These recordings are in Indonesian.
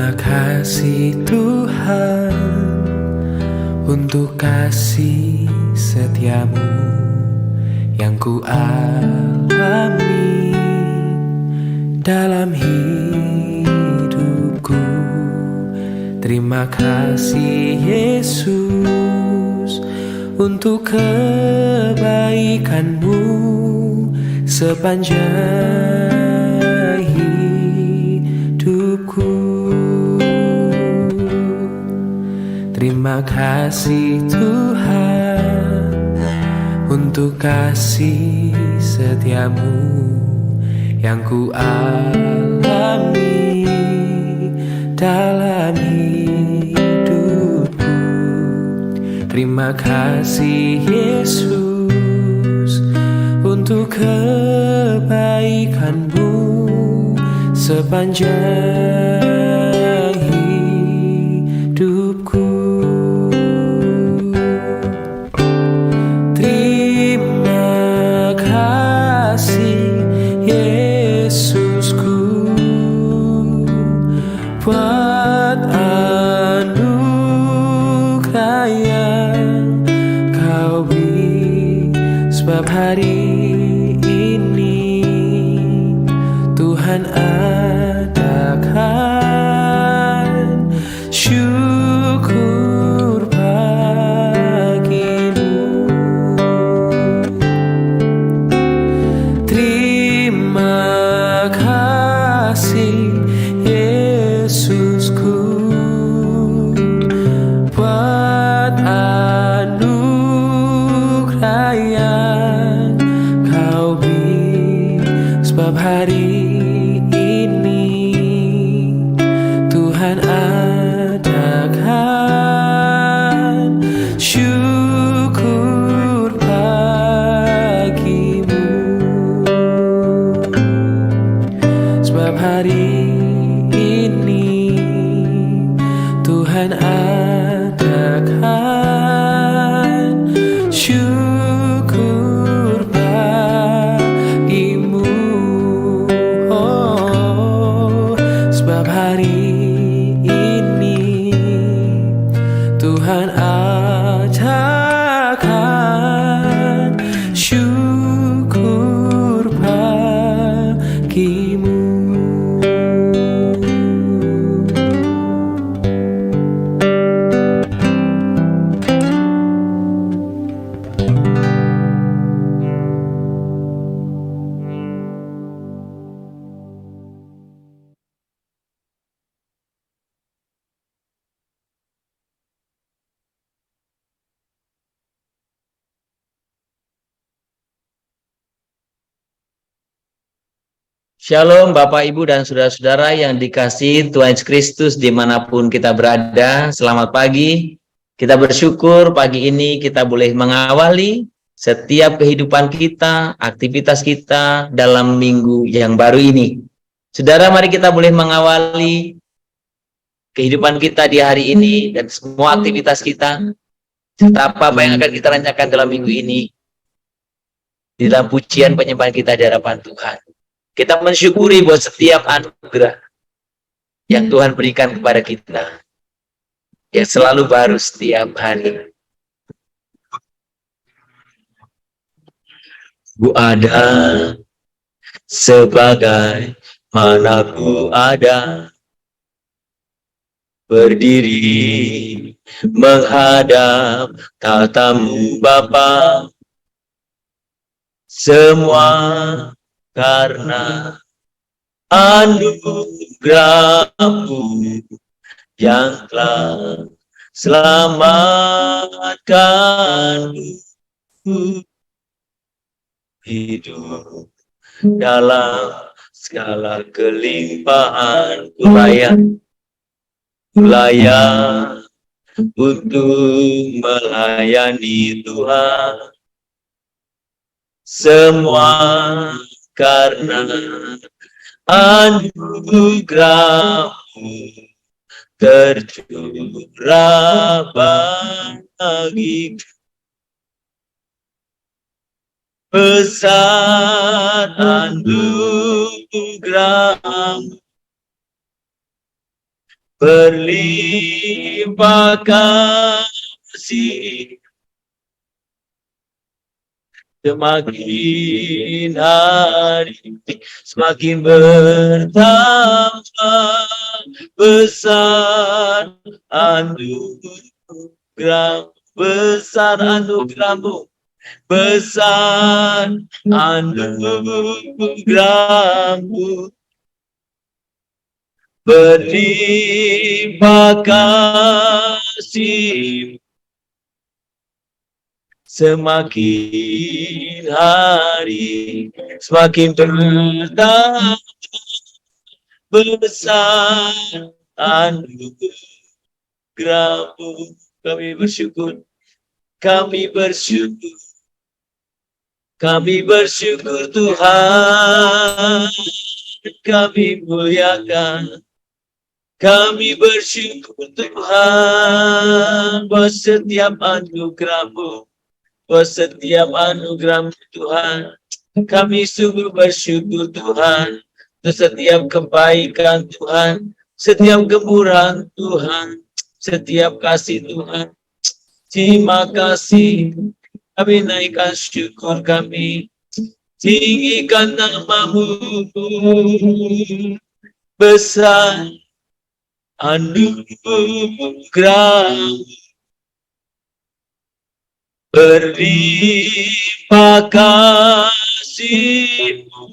Terima kasih Tuhan untuk kasih setiamu yang ku alami dalam hidupku. Terima kasih Yesus untuk kebaikanmu sepanjang hidupku. Terima kasih Tuhan untuk kasih setiamu yang ku alami dalam hidupku. Terima kasih Yesus untuk kebaikanmu sepanjang hidupku. Terima kasih Yesusku buat anugerah yang kau beri, sebab hari ini Tuhan adakan syukur bagimu. Terima kasih Yesusku buat anugerah yang kau beri, sebab hari ini Tuhan adakan syukur bagimu, sebab hari ini Tuhan adakan syukur bagimu. Oh, sebab hari ini Tuhan adakan syukur bagimu. Shalom Bapak Ibu dan Saudara-saudara yang dikasihi Tuhan Yesus Kristus dimanapun kita berada. Selamat pagi. Kita bersyukur pagi ini kita boleh mengawali setiap kehidupan kita, aktivitas kita dalam minggu yang baru ini. Saudara, mari kita boleh mengawali kehidupan kita di hari ini dan semua aktivitas kita, serta apa yang akan kita rencanakan dalam minggu ini di dalam pujian penyembahan kita di hadapan Tuhan. Kita mensyukuri buat setiap anugerah yang Tuhan berikan kepada kita, yang selalu baru setiap hari. Ku ada sebagai mana ku ada, berdiri menghadap tatamu Bapa, semua karena anugerah-Mu yang telah selamatkanku, hidup dalam segala kelimpahan, ku layak untuk melayani Tuhan, semua karena anugerah-Mu tercurah bagiku. Besar anugerah-Mu berlimpah kasih, semakin hari semakin bertambah besar anugerah, besar anugerahmu, besar anugerahmu, berlimpah kasih, semakin hari semakin bertambah besar anugerahmu. Kami bersyukur, kami bersyukur, kami bersyukur Tuhan, kami muliakan, kami bersyukur Tuhan, buat setiap anugerahmu, buat setiap anugerahmu Tuhan. Kami sungguh bersyukur Tuhan, untuk setiap kebaikan Tuhan, setiap kemurahan Tuhan, setiap kasih Tuhan. Terima kasih, kami naikkan syukur kami, tinggikan namamu, besar anugerah, berlimpah kasih-Mu,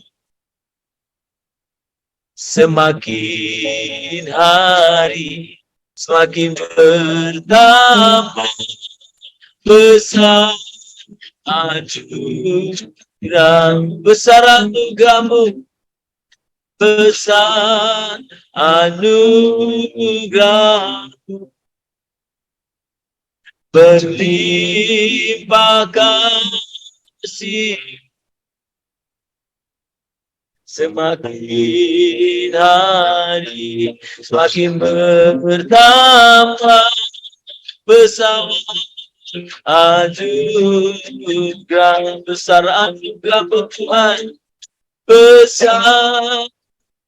semakin hari semakin bertambah besar anugerah, besar anugerah-Mu, besar anugerah, berlimpah kasih, semakin hari semakin bertambah besar anugerah, besar anugerah Tuhan, besar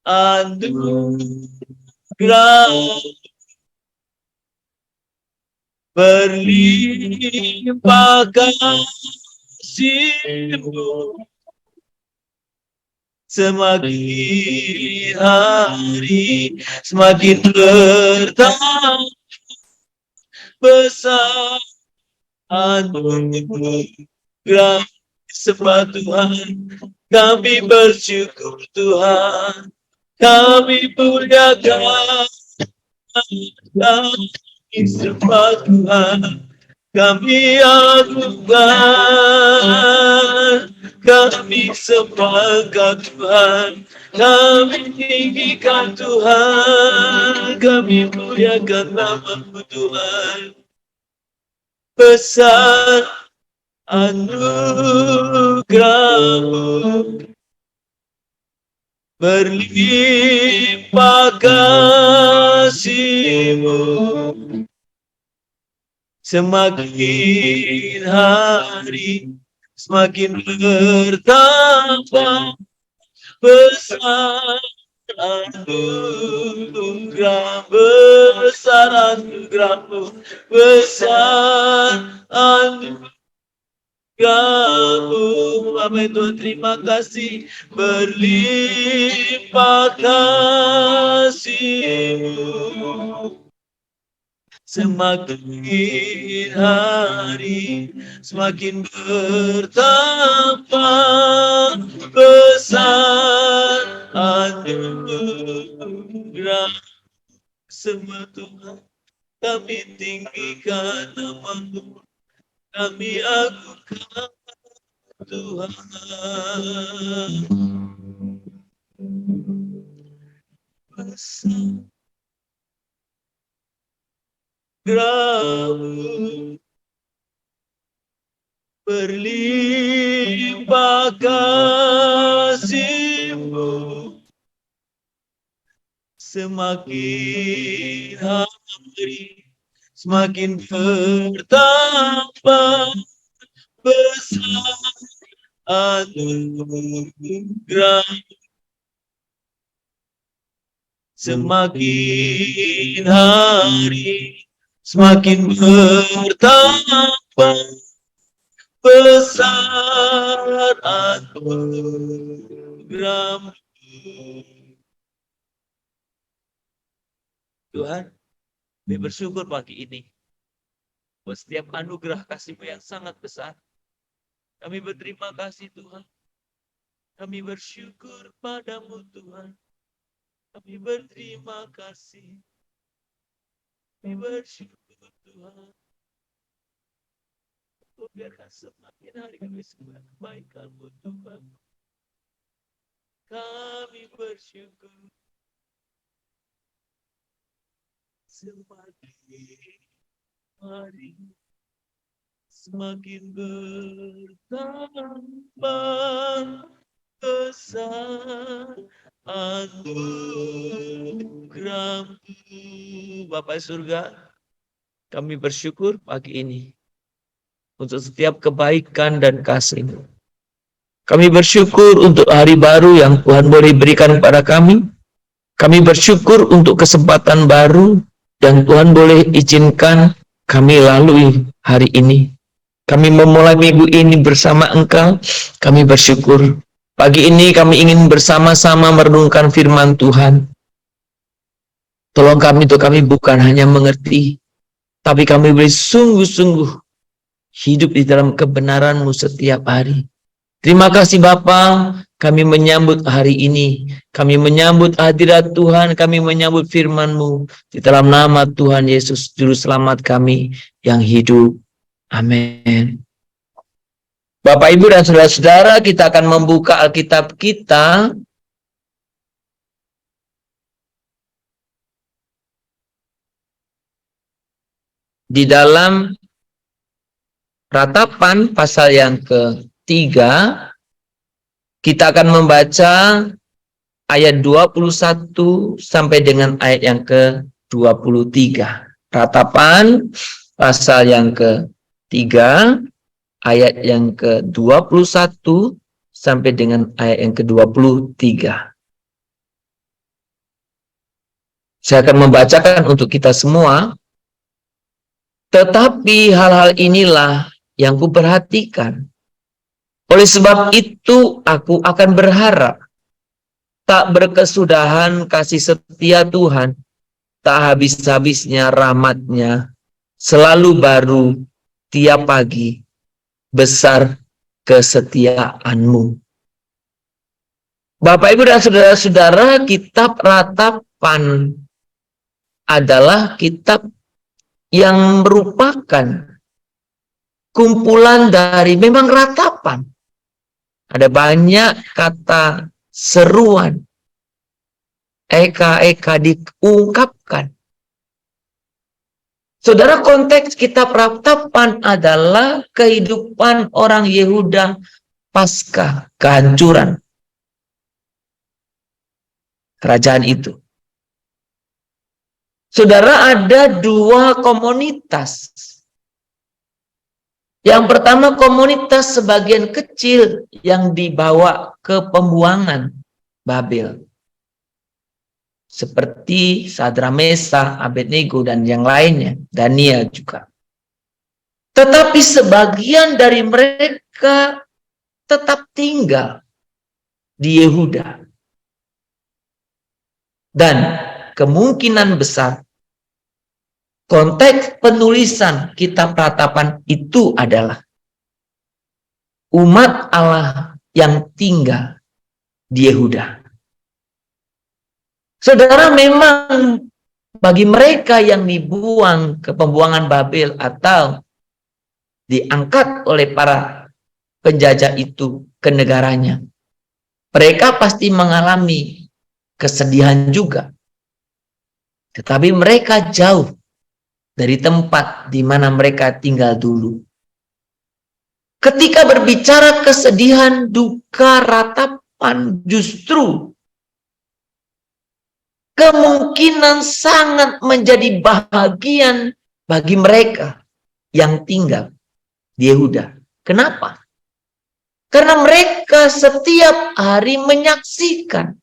anugerah, berlimpah kasih-Mu, semakin hari semakin bertambah besar anugerah. Sebab Tuhan, kami bersyukur Tuhan, kami muliakan, kami sembah Tuhan, kami agungkan, kami sembah Tuhan, kami tinggikan Tuhan, kami muliakan nama-Mu Tuhan, besar anugerah-Mu, berlimpah kasih-Mu, semakin hari semakin bertambah besar anugerah, besar anugerah-Mu, besar anugerah-Mu. Amin Tuhan, terima kasih, berlimpah kasih-Mu, semakin hari semakin bertambah besar anugerah. Semua Tuhan, kami tinggikan nama-Mu, kami agungkan Tuhan. Besar anugerah-Mu, berlimpah kasih-Mu, semakin hari semakin bertambah besar anugerah, Semakin hari, semakin bertambah besar anugerah-Mu. Tuhan, kami bersyukur pagi ini buat setiap anugerah kasih-Mu yang sangat besar. Kami berterima kasih Tuhan. Kami bersyukur padamu Tuhan. Kami berterima kasih. Kami bersyukur Tuhan. Biarkan semakin hari kami semua kebaikan-Mu Tuhan. Kami bersyukur. Semakin hari semakin bertambah besar anugerah-Mu. Bapa surga, kami bersyukur pagi ini untuk setiap kebaikan dan kasih-Mu. Kami bersyukur untuk hari baru yang Tuhan boleh berikan kepada kami. Kami bersyukur untuk kesempatan baru yang Tuhan boleh izinkan kami lalui hari ini. Kami memulai minggu ini bersama Engkau. Kami bersyukur. Pagi ini kami ingin bersama-sama merenungkan firman Tuhan. Tolong kami untuk kami bukan hanya mengerti, tapi kami boleh sungguh-sungguh hidup di dalam kebenaran-Mu setiap hari. Terima kasih Bapa, kami menyambut hari ini. Kami menyambut hadirat Tuhan, kami menyambut firman-Mu. Di dalam nama Tuhan Yesus, Juru Selamat kami yang hidup. Amin. Bapak, Ibu, dan saudara-saudara, kita akan membuka Alkitab kita di dalam Ratapan pasal yang ketiga. Kita akan membaca ayat 21 sampai dengan ayat yang ke-23. Ratapan pasal yang ketiga, ayat yang ke-21 sampai dengan ayat yang ke-23. Saya akan membacakan untuk kita semua. Tetapi hal-hal inilah yang kuperhatikan. Oleh sebab itu aku akan berharap, tak berkesudahan kasih setia Tuhan, tak habis-habisnya rahmat-Nya, selalu baru tiap pagi, besar kesetiaan-Mu. Bapak, Ibu, dan saudara-saudara, kitab Ratapan adalah kitab yang merupakan kumpulan dari memang ratapan. Ada banyak kata seruan, eka-eka diungkapkan. Saudara, konteks kitab Ratapan adalah kehidupan orang Yehuda pasca kehancuran kerajaan itu. Saudara, ada dua komunitas. Yang pertama, komunitas sebagian kecil yang dibawa ke pembuangan Babel. Seperti Sadrak, Mesakh, Abednego, dan yang lainnya. Daniel juga. Tetapi sebagian dari mereka tetap tinggal di Yehuda. Dan kemungkinan besar konteks penulisan kitab Ratapan itu adalah umat Allah yang tinggal di Yehuda. Saudara, memang bagi mereka yang dibuang ke pembuangan Babel atau diangkat oleh para penjajah itu ke negaranya, mereka pasti mengalami kesedihan juga. Tetapi mereka jauh dari tempat di mana mereka tinggal dulu. Ketika berbicara kesedihan, duka, Ratapan justru kemungkinan sangat menjadi bahagian bagi mereka yang tinggal di Yehuda. Kenapa? Karena mereka setiap hari menyaksikan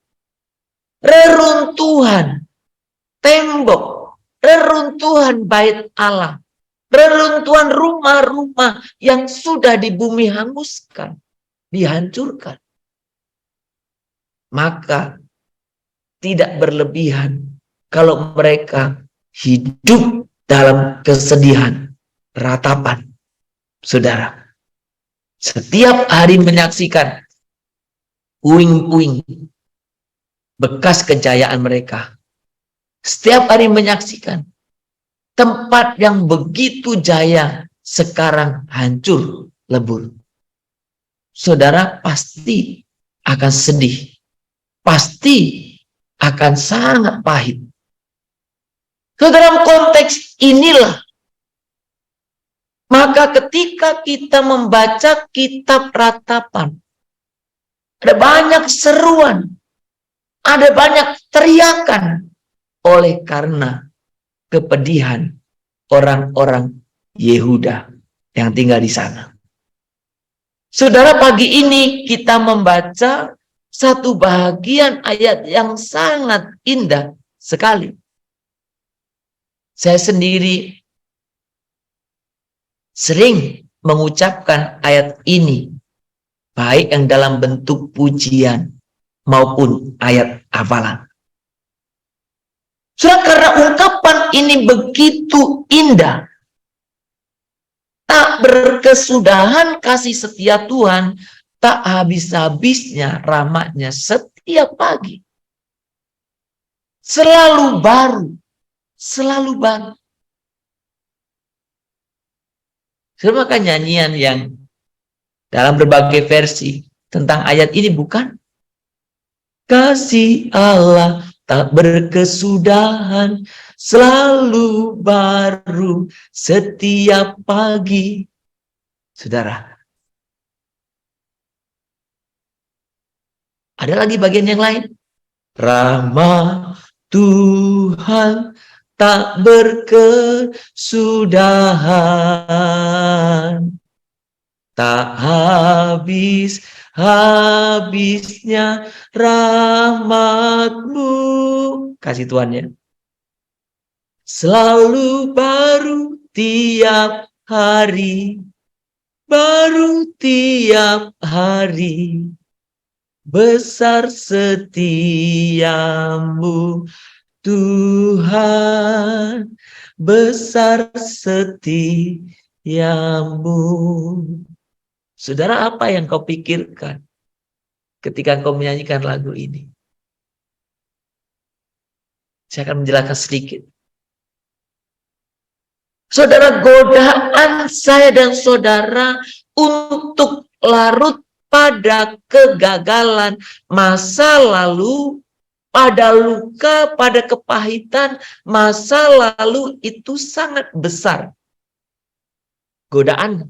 reruntuhan tembok, reruntuhan bait Allah, reruntuhan rumah-rumah yang sudah di bumi hanguskan, dihancurkan. Maka tidak berlebihan kalau mereka hidup dalam kesedihan, ratapan. Saudara, setiap hari menyaksikan puing-puing bekas kejayaan mereka. Setiap hari menyaksikan tempat yang begitu jaya sekarang hancur lebur. Saudara pasti akan sedih. Pasti akan sangat pahit. Dalam konteks inilah, maka ketika kita membaca kitab Ratapan, ada banyak seruan, ada banyak teriakan oleh karena kepedihan orang-orang Yehuda yang tinggal di sana. Saudara, pagi ini kita membaca satu bagian ayat yang sangat indah sekali. Saya sendiri sering mengucapkan ayat ini, baik yang dalam bentuk pujian maupun ayat hafalan. Saudara, karena ungkapan ini begitu indah, tak berkesudahan kasih setia Tuhan, tak habis-habisnya rahmatnya setiap pagi. Selalu baru, selalu baru. Maka nyanyian yang dalam berbagai versi tentang ayat ini bukan? Kasih Allah tak berkesudahan, selalu baru setiap pagi. Saudara, ada lagi bagian yang lain. Rahmat Tuhan tak berkesudahan, tak habis-habisnya rahmat-Mu. Kasih Tuhan ya. Selalu baru tiap hari, baru tiap hari. Besar setiamu Tuhan, besar setiamu. Saudara, apa yang kau pikirkan ketika kau menyanyikan lagu ini? Saya akan menjelaskan sedikit. Saudara, godaan saya dan saudara untuk larut pada kegagalan masa lalu, pada luka, pada kepahitan masa lalu itu sangat besar. Godaan.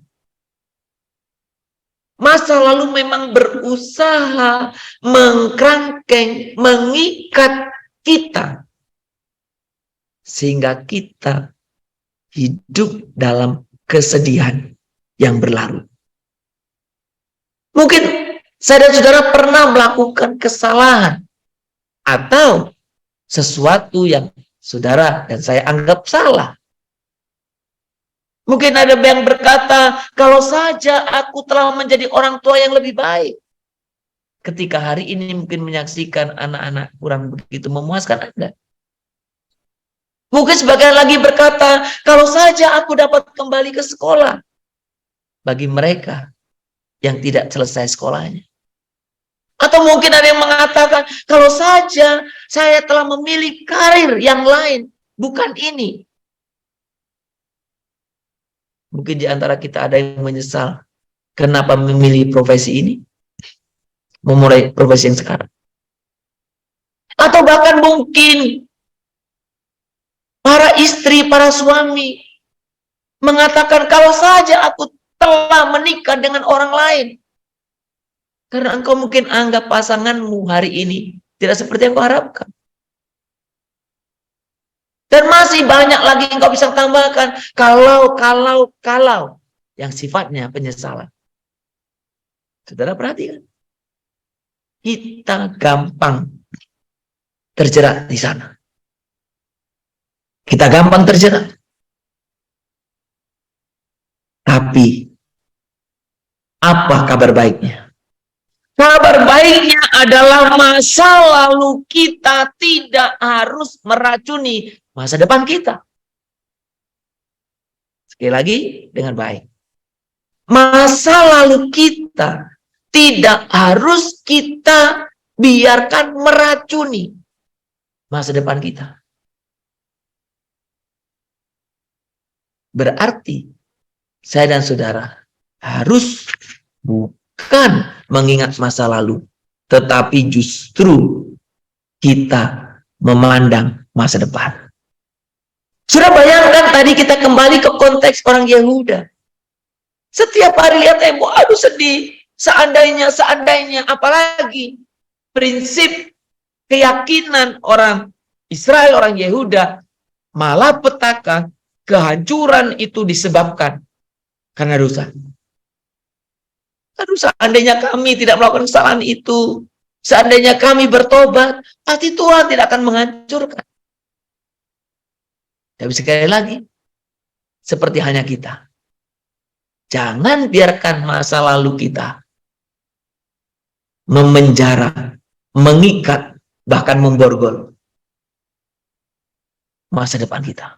Masa lalu memang berusaha mengkerangkeng, mengikat kita. Sehingga kita hidup dalam kesedihan yang berlarut. Mungkin saya dan saudara pernah melakukan kesalahan atau sesuatu yang saudara dan saya anggap salah. Mungkin ada yang berkata, kalau saja aku telah menjadi orang tua yang lebih baik. Ketika hari ini mungkin menyaksikan anak-anak kurang begitu memuaskan Anda. Mungkin sebagian lagi berkata, kalau saja aku dapat kembali ke sekolah. Bagi mereka yang tidak selesai sekolahnya. Atau mungkin ada yang mengatakan, kalau saja saya telah memilih karir yang lain, bukan ini. Mungkin di antara kita ada yang menyesal, kenapa memilih profesi ini, memulai profesi yang sekarang. Atau bahkan mungkin para istri, para suami mengatakan, kalau saja aku telah menikah dengan orang lain. Karena engkau mungkin anggap pasanganmu hari ini tidak seperti yang kau harapkan. Dan masih banyak lagi yang kau bisa tambahkan. Kalau. Yang sifatnya penyesalan. Saudara perhatikan. Kita gampang terjerat di sana. Kita gampang terjerat. Tapi apa kabar baiknya? Kabar baiknya adalah masa lalu kita tidak harus meracuni masa depan kita. Sekali lagi dengan baik. Masa lalu kita tidak harus kita biarkan meracuni masa depan kita. Berarti saya dan saudara harus bukan mengingat masa lalu, tetapi justru kita memandang masa depan. Sudah bayangkan tadi kita kembali ke konteks orang Yehuda. Setiap hari lihat tembok, aduh sedih. Seandainya, apalagi prinsip keyakinan orang Israel, orang Yehuda, malapetaka, kehancuran itu disebabkan karena dosa. Aduh, seandainya kami tidak melakukan kesalahan itu, seandainya kami bertobat, pasti Tuhan tidak akan menghancurkan. Tapi sekali lagi, seperti hanya kita. Jangan biarkan masa lalu kita memenjara, mengikat, bahkan memborgol masa depan kita.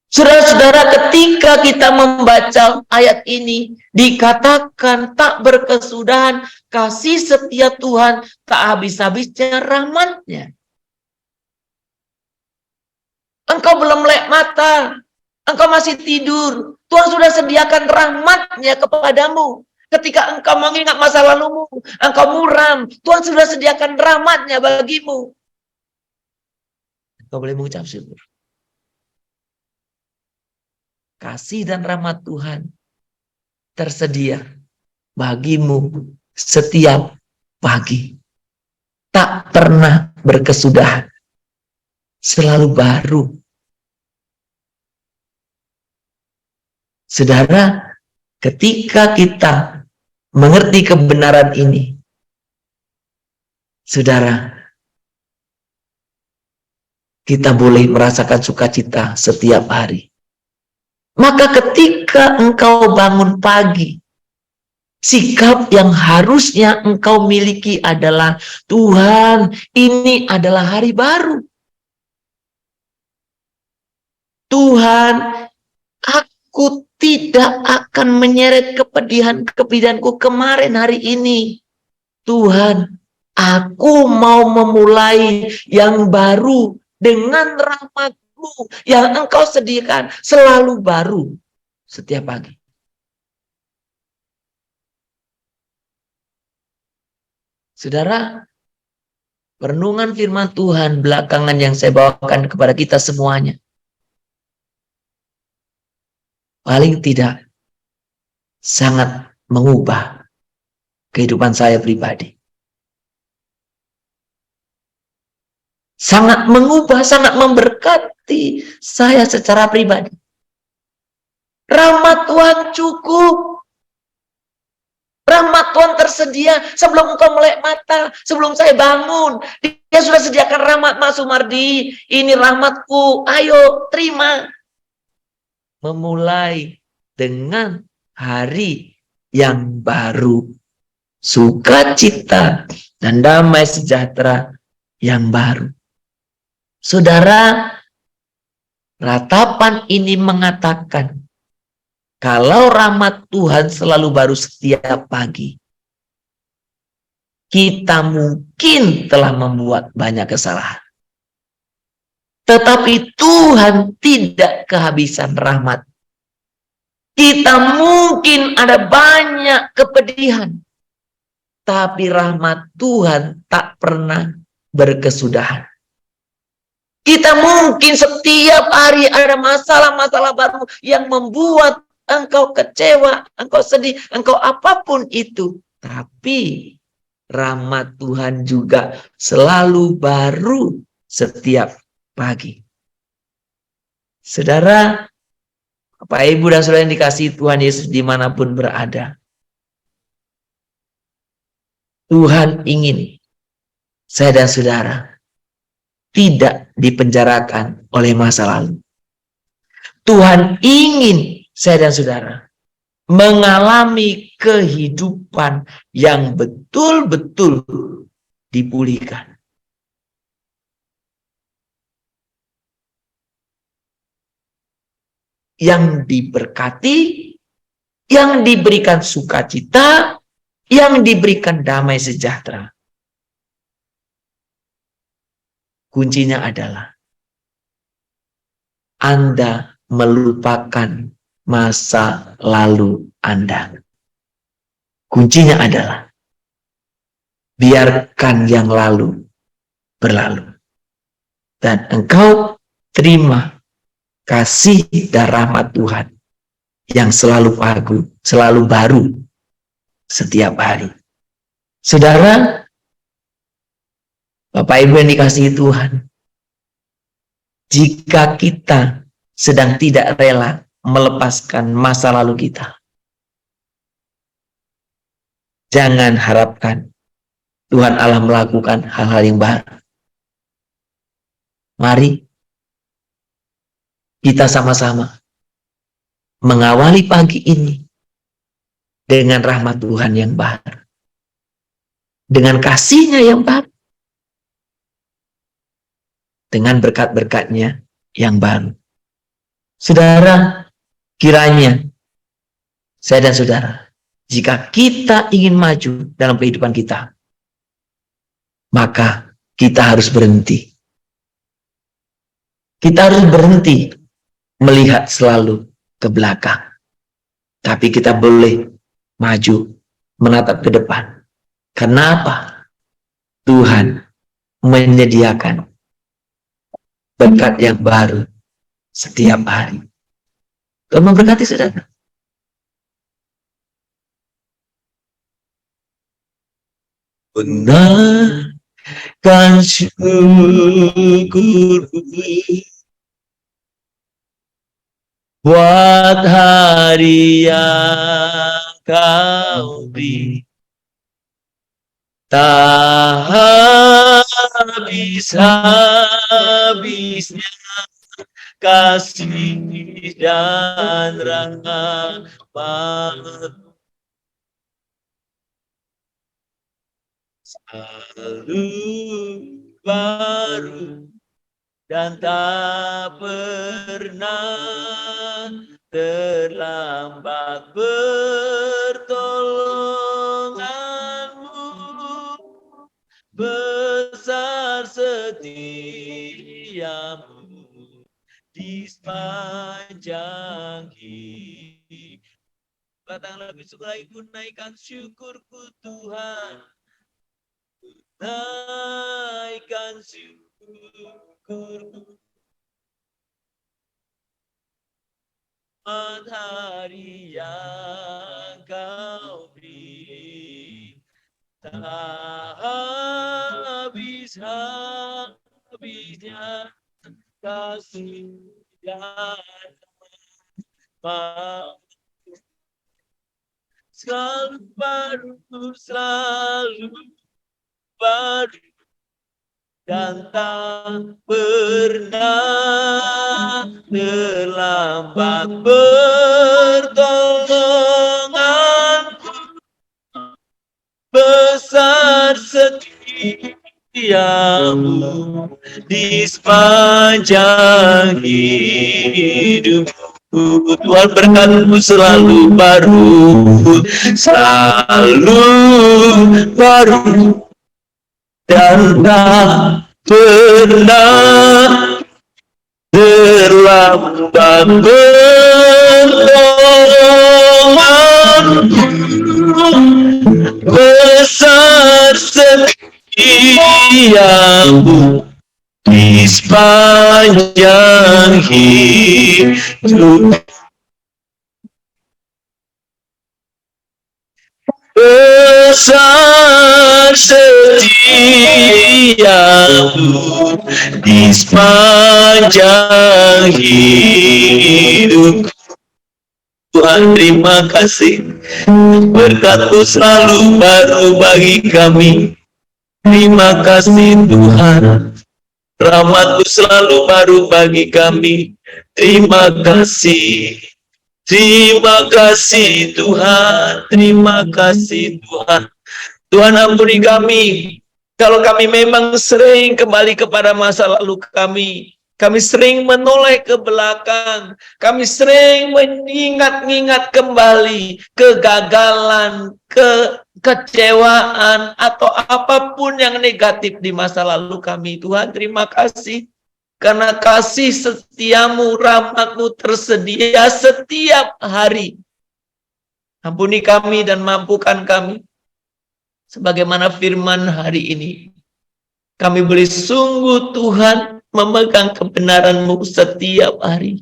Saudara-saudara, ketika kita membaca ayat ini, dikatakan tak berkesudahan kasih setia Tuhan, tak habis-habisnya rahmat-Nya. Engkau belum melek mata, engkau masih tidur, Tuhan sudah sediakan rahmat-Nya kepadamu. Ketika engkau mengingat masa lalumu, engkau muram, Tuhan sudah sediakan rahmat-Nya bagimu. Engkau boleh mengucap syukur. Kasih dan rahmat Tuhan tersedia bagimu setiap pagi. Tak pernah berkesudahan. Selalu baru. Saudara, ketika kita mengerti kebenaran ini, saudara, kita boleh merasakan sukacita setiap hari. Maka ketika engkau bangun pagi, sikap yang harusnya engkau miliki adalah, Tuhan, ini adalah hari baru. Tuhan, aku tidak akan menyeret kepedihanku kemarin hari ini. Tuhan, aku mau memulai yang baru dengan rahmat-Mu yang Engkau sediakan selalu baru setiap pagi. Saudara, renungan firman Tuhan belakangan yang saya bawakan kepada kita semuanya, paling tidak sangat mengubah kehidupan saya pribadi. Sangat mengubah, sangat memberkati saya secara pribadi. Rahmat Tuhan cukup. Rahmat Tuhan tersedia sebelum engkau melek mata, sebelum saya bangun. Dia sudah sediakan rahmat, Mas Sumardi. Ini rahmatku, ayo terima. Memulai dengan hari yang baru. Sukacita dan damai sejahtera yang baru. Saudara, ratapan ini mengatakan, kalau rahmat Tuhan selalu baru setiap pagi, kita mungkin telah membuat banyak kesalahan. Tetapi Tuhan tidak kehabisan rahmat. Kita mungkin ada banyak kepedihan, tapi rahmat Tuhan tak pernah berkesudahan. Kita mungkin setiap hari ada masalah-masalah baru yang membuat engkau kecewa, engkau sedih, engkau apapun itu. Tapi rahmat Tuhan juga selalu baru setiap pagi. Saudara, Bapak, Ibu, dan Saudara yang dikasihi Tuhan Yesus dimanapun berada. Tuhan ingin saya dan saudara tidak dipenjarakan oleh masa lalu. Tuhan ingin saya dan saudara mengalami kehidupan yang betul-betul dipulihkan. Yang diberkati, yang diberikan sukacita, yang diberikan damai sejahtera. Kuncinya adalah Anda melupakan masa lalu Anda. Kuncinya adalah biarkan yang lalu berlalu. Dan engkau terima kasih dan rahmat Tuhan yang selalu agung, selalu baru setiap hari. Saudara, Bapak Ibu yang dikasihi Tuhan, jika kita sedang tidak rela melepaskan masa lalu kita, jangan harapkan Tuhan Allah melakukan hal-hal yang baru. Mari kita sama-sama mengawali pagi ini dengan rahmat Tuhan yang baru, dengan kasih-Nya yang baru, dengan berkat-berkat-Nya yang baru. Saudara, kiranya saya dan saudara, jika kita ingin maju dalam kehidupan kita, maka kita harus berhenti. Kita harus berhenti melihat selalu ke belakang. Tapi kita boleh maju, menatap ke depan. Kenapa? Tuhan menyediakan berkat yang baru setiap hari. Tuhan memberkati saudara. Benar kan syukur buat hari yang kau beri, tak habis-habisnya kasih dan rahmat. Selalu baru dan tak pernah terlambat pertolonganmu, besar setiamu di sepanjang hidup. Datanglah besok lagi ku naikkan syukurku Tuhan, naikkan syukurku hari yang kau beri, tak habis-habisnya kasih dan rahmat. Selalu baru dan tak pernah terlambat pertolonganku, besar setiamu di sepanjang hidup. Tuhan berkat-Mu selalu baru dan tak pernah terlambat pertolonganmu, besar setiamu di sepanjang hidup. Besar setiamu di sepanjang hidup. Tuhan, terima kasih, berkat-Mu selalu baru bagi kami. Terima kasih Tuhan, rahmat-Mu selalu baru bagi kami. Terima kasih. Terima kasih Tuhan, terima kasih Tuhan. Tuhan ampuni kami, kalau kami memang sering kembali kepada masa lalu kami sering menoleh ke belakang, kami sering mengingat-ingat kembali kegagalan, kekecewaan, atau apapun yang negatif di masa lalu kami. Tuhan terima kasih. Karena kasih setiamu, rahmat-Mu tersedia setiap hari. Ampuni kami dan mampukan kami. Sebagaimana firman hari ini. Kami boleh sungguh Tuhan memegang kebenaran-Mu setiap hari.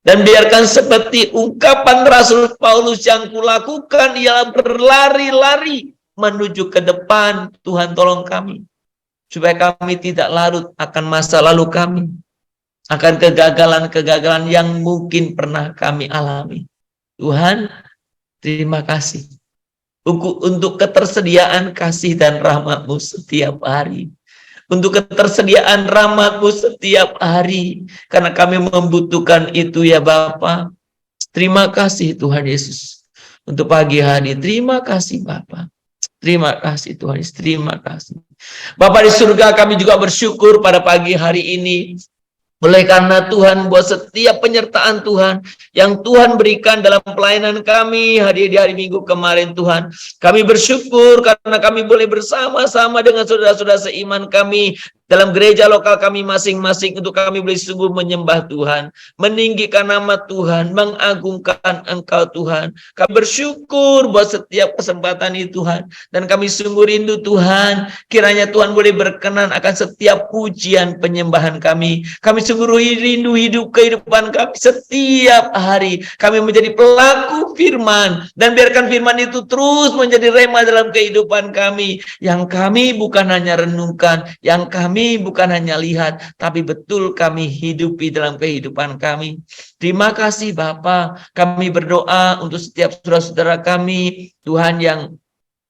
Dan biarkan seperti ungkapan Rasul Paulus yang kulakukan, ialah berlari-lari menuju ke depan. Tuhan tolong kami. Supaya kami tidak larut akan masa lalu kami, akan kegagalan-kegagalan yang mungkin pernah kami alami. Tuhan, terima kasih untuk ketersediaan kasih dan rahmat-Mu setiap hari. Untuk ketersediaan rahmat-Mu setiap hari. Karena kami membutuhkan itu ya Bapa. Terima kasih Tuhan Yesus. Untuk pagi hari, terima kasih Bapa. Terima kasih Tuhan Yesus, terima kasih. Bapa di surga, kami juga bersyukur pada pagi hari ini. Oleh karena Tuhan, buat setiap penyertaan Tuhan yang Tuhan berikan dalam pelayanan kami di hari Minggu kemarin Tuhan. Kami bersyukur karena kami boleh bersama-sama dengan saudara-saudara seiman kami dalam gereja lokal kami masing-masing untuk kami boleh sungguh menyembah Tuhan, meninggikan nama Tuhan, mengagungkan Engkau Tuhan. Kami bersyukur buat setiap kesempatan ini Tuhan. Dan kami sungguh rindu Tuhan, kiranya Tuhan boleh berkenan akan setiap pujian penyembahan kami. Kami sungguh rindu hidup kehidupan kami setiap hari. Kami menjadi pelaku firman. Dan biarkan firman itu terus menjadi rema dalam kehidupan kami. Yang kami bukan hanya renungkan, yang kami bukan hanya lihat, tapi betul kami hidupi dalam kehidupan kami. Terima kasih Bapa. Kami berdoa untuk setiap saudara-saudara kami, Tuhan, yang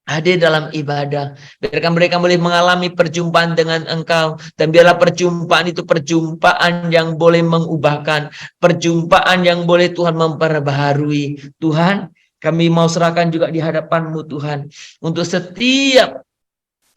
hadir dalam ibadah. Biarkan mereka boleh mengalami perjumpaan dengan Engkau. Dan biarlah perjumpaan itu perjumpaan yang boleh mengubahkan. Perjumpaan yang boleh Tuhan memperbaharui. Tuhan, kami mau serahkan juga di hadapan-Mu Tuhan. Untuk setiap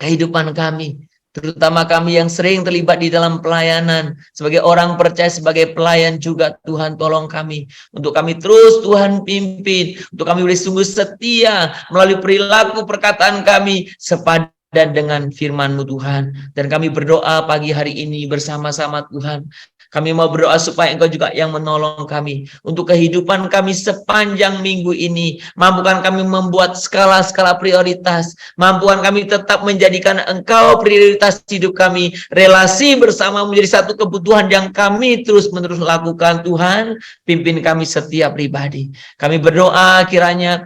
kehidupan kami. Terutama kami yang sering terlibat di dalam pelayanan. Sebagai orang percaya, sebagai pelayan juga Tuhan tolong kami. Untuk kami terus Tuhan pimpin. Untuk kami boleh sungguh setia melalui perilaku perkataan kami sepadan dengan firman-Mu Tuhan. Dan kami berdoa pagi hari ini bersama-sama Tuhan. Kami mau berdoa supaya Engkau juga yang menolong kami. Untuk kehidupan kami sepanjang minggu ini. Mampukan kami membuat skala-skala prioritas. Mampukan kami tetap menjadikan Engkau prioritas hidup kami. Relasi bersama menjadi satu kebutuhan yang kami terus-menerus lakukan. Tuhan, pimpin kami setiap pribadi. Kami berdoa kiranya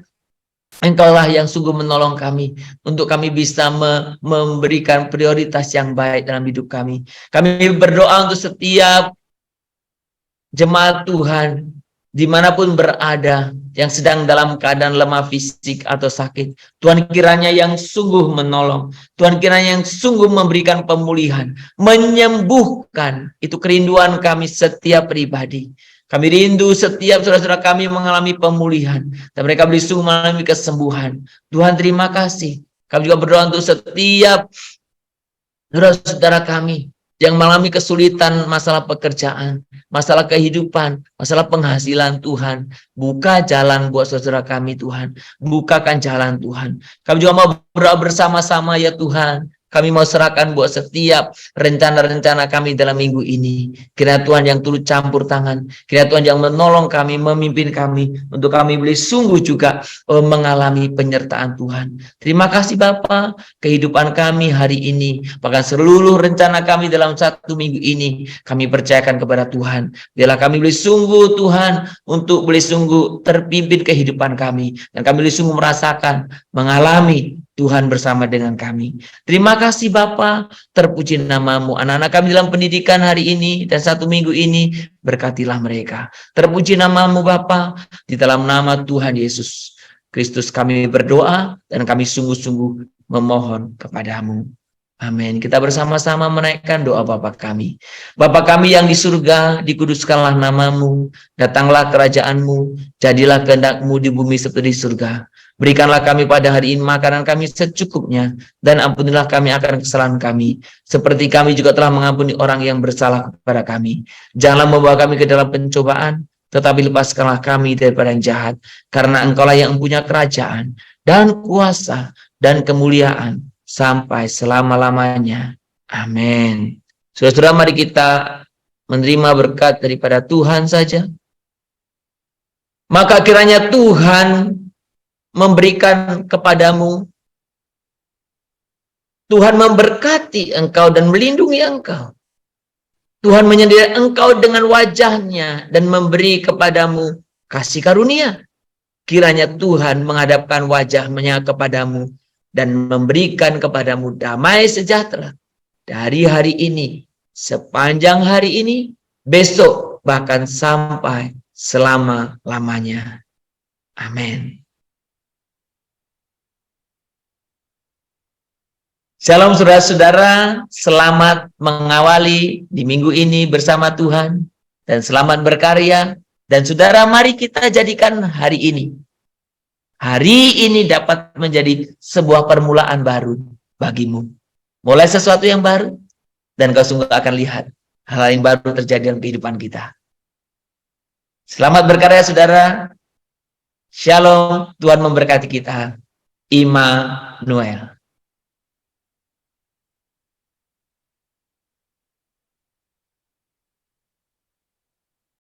Engkaulah yang sungguh menolong kami untuk kami bisa memberikan prioritas yang baik dalam hidup kami. Kami berdoa untuk setiap jemaat Tuhan dimanapun berada yang sedang dalam keadaan lemah fisik atau sakit. Tuhan kiranya yang sungguh menolong. Tuhan kiranya yang sungguh memberikan pemulihan, menyembuhkan. Itu kerinduan kami setiap pribadi. Kami rindu setiap saudara-saudara kami mengalami pemulihan. Dan mereka boleh sungguh mengalami kesembuhan. Tuhan terima kasih. Kami juga berdoa untuk setiap saudara-saudara kami yang mengalami kesulitan masalah pekerjaan, masalah kehidupan, masalah penghasilan. Tuhan, buka jalan buat saudara kami Tuhan. Bukakan jalan Tuhan. Kami juga mau berdoa bersama-sama ya Tuhan. Kami mau serahkan buat setiap rencana-rencana kami dalam minggu ini. Kiranya Tuhan yang turut campur tangan. Kiranya Tuhan yang menolong kami, memimpin kami. Untuk kami boleh sungguh juga mengalami penyertaan Tuhan. Terima kasih Bapa. Kehidupan kami hari ini, bahkan seluruh rencana kami dalam satu minggu ini, kami percayakan kepada Tuhan. Biarlah kami boleh sungguh Tuhan, untuk boleh sungguh terpimpin kehidupan kami. Dan kami boleh sungguh merasakan, mengalami Tuhan bersama dengan kami. Terima kasih Bapa, terpuji nama-Mu. Anak-anak kami dalam pendidikan hari ini dan satu minggu ini, berkatilah mereka. Terpuji nama-Mu Bapa, di dalam nama Tuhan Yesus Kristus kami berdoa dan kami sungguh-sungguh memohon kepadamu. Amin. Kita bersama-sama menaikkan doa Bapa kami. Bapa kami yang di surga, dikuduskanlah namamu, datanglah kerajaanmu, jadilah kehendak-mu di bumi seperti di surga. Berikanlah kami pada hari ini makanan kami secukupnya, dan ampunilah kami akan kesalahan kami, seperti kami juga telah mengampuni orang yang bersalah kepada kami. Janganlah membawa kami ke dalam pencobaan, tetapi lepaskanlah kami daripada yang jahat, karena Engkaulah yang punya kerajaan, dan kuasa, dan kemuliaan, sampai selama-lamanya. Amin. Saudara-saudara, mari kita menerima berkat daripada Tuhan saja. Maka kiranya Tuhan memberikan kepadamu, Tuhan memberkati engkau dan melindungi engkau. Tuhan menyendiri engkau dengan wajahnya dan memberi kepadamu kasih karunia. Kiranya Tuhan menghadapkan wajahnya kepadamu dan memberikan kepadamu damai sejahtera dari hari ini, sepanjang hari ini, besok, bahkan sampai selama-lamanya. Amin. Shalom saudara-saudara, selamat mengawali di minggu ini bersama Tuhan, dan selamat berkarya. Dan saudara, mari kita jadikan hari ini dapat menjadi sebuah permulaan baru bagimu. Mulai sesuatu yang baru, dan kau sungguh akan lihat hal yang baru terjadi dalam kehidupan kita. Selamat berkarya saudara. Shalom, Tuhan memberkati kita. Immanuel.